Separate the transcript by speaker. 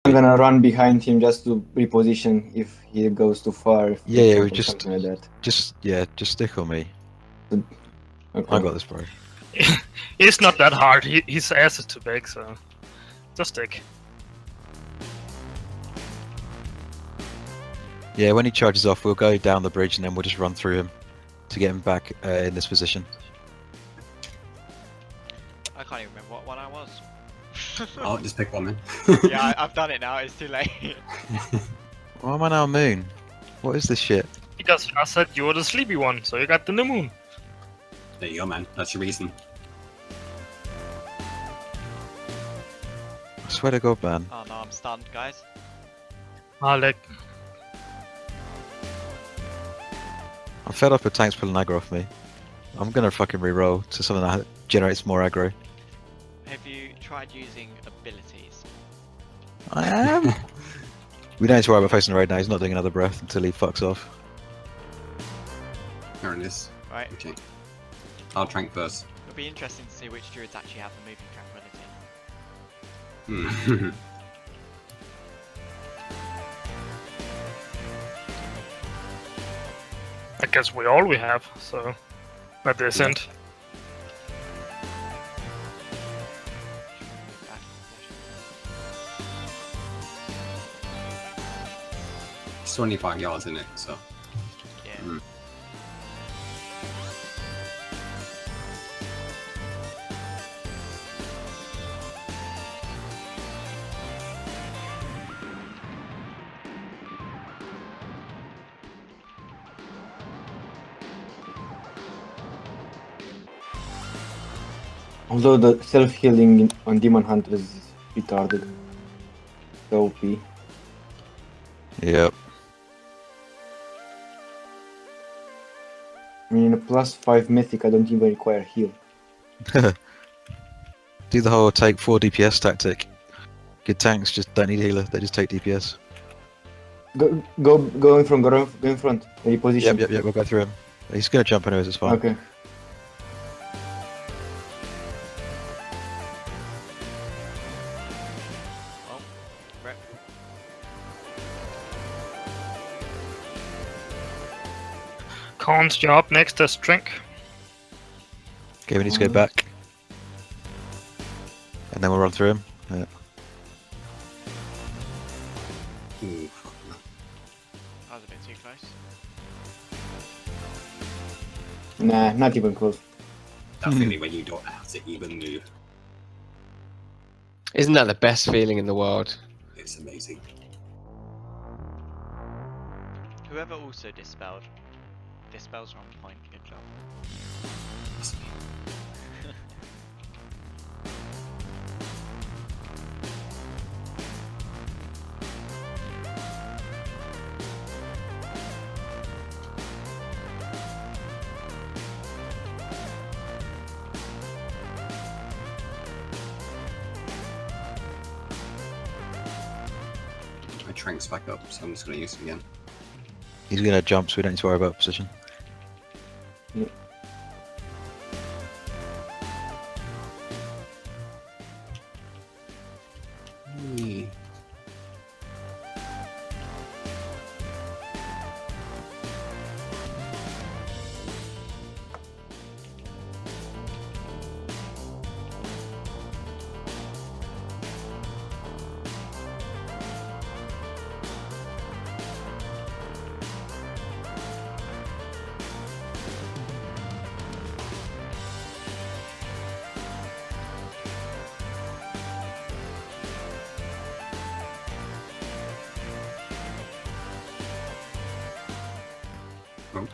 Speaker 1: I'm gonna run behind him just to reposition if he goes too far. If
Speaker 2: Yeah,
Speaker 1: he
Speaker 2: yeah,
Speaker 1: jump
Speaker 2: we
Speaker 1: or
Speaker 2: just,
Speaker 1: something like that.
Speaker 2: just stick on me.
Speaker 1: Okay.
Speaker 2: I got this, bro.
Speaker 3: It's not that hard. His ass is too big, so just stick.
Speaker 2: Yeah, when he charges off, we'll go down the bridge and then we'll just run through him to get him back in this position.
Speaker 4: I can't even remember what one I was.
Speaker 5: I'll just pick one then.
Speaker 4: Yeah, I've done it now. It's too late.
Speaker 2: Why am I now moon? What is this shit?
Speaker 3: Because I said you were the sleepy one, so you got the new moon.
Speaker 5: There you go, man. That's your reason.
Speaker 2: I swear to God, man.
Speaker 4: Oh no, I'm stunned, guys.
Speaker 3: Like,
Speaker 2: I'm fed up with tanks pulling aggro off me. I'm gonna fucking re-roll to something that generates more aggro.
Speaker 4: Have you tried using abilities?
Speaker 2: I am. We don't need to worry about facing the raid now. He's not doing another breath until he fucks off.
Speaker 5: There it is.
Speaker 4: Right.
Speaker 5: Okay. I'll trank first.
Speaker 4: It'll be interesting to see which druids actually have the moving tranquility.
Speaker 5: Hmm.
Speaker 3: I guess we all we have, so at this end.
Speaker 5: It's 25 yards in it, so.
Speaker 4: Yeah.
Speaker 5: Mm.
Speaker 1: Although the self-healing on Demon Hunters is retarded. So OP.
Speaker 2: Yep.
Speaker 1: I mean, in a +5 mythic, I don't even require heal.
Speaker 2: Do the whole take 4 DPS tactic. Good tanks just don't need healer, they just take DPS.
Speaker 1: Go in front, go in front. Reposition.
Speaker 2: Yep, we'll go through him. He's gonna jump anyways, it's fine.
Speaker 1: Okay.
Speaker 4: Well, rep.
Speaker 3: Khan's job next is drink.
Speaker 2: Okay, we need to go back. And then we'll run through him. Yeah.
Speaker 5: Ooh, fuck no.
Speaker 4: That was a bit too close.
Speaker 1: Nah, not even close.
Speaker 5: That feeling when you don't have to even move.
Speaker 6: Isn't that the best feeling in the world?
Speaker 5: It's amazing.
Speaker 4: Whoever also dispelled. Dispels are on point. Good job.
Speaker 5: That's me. My trank's back up, so I'm just gonna use it again.
Speaker 2: He's gonna jump, so we don't need to worry about position.
Speaker 1: Yep.
Speaker 5: Whee. Oh.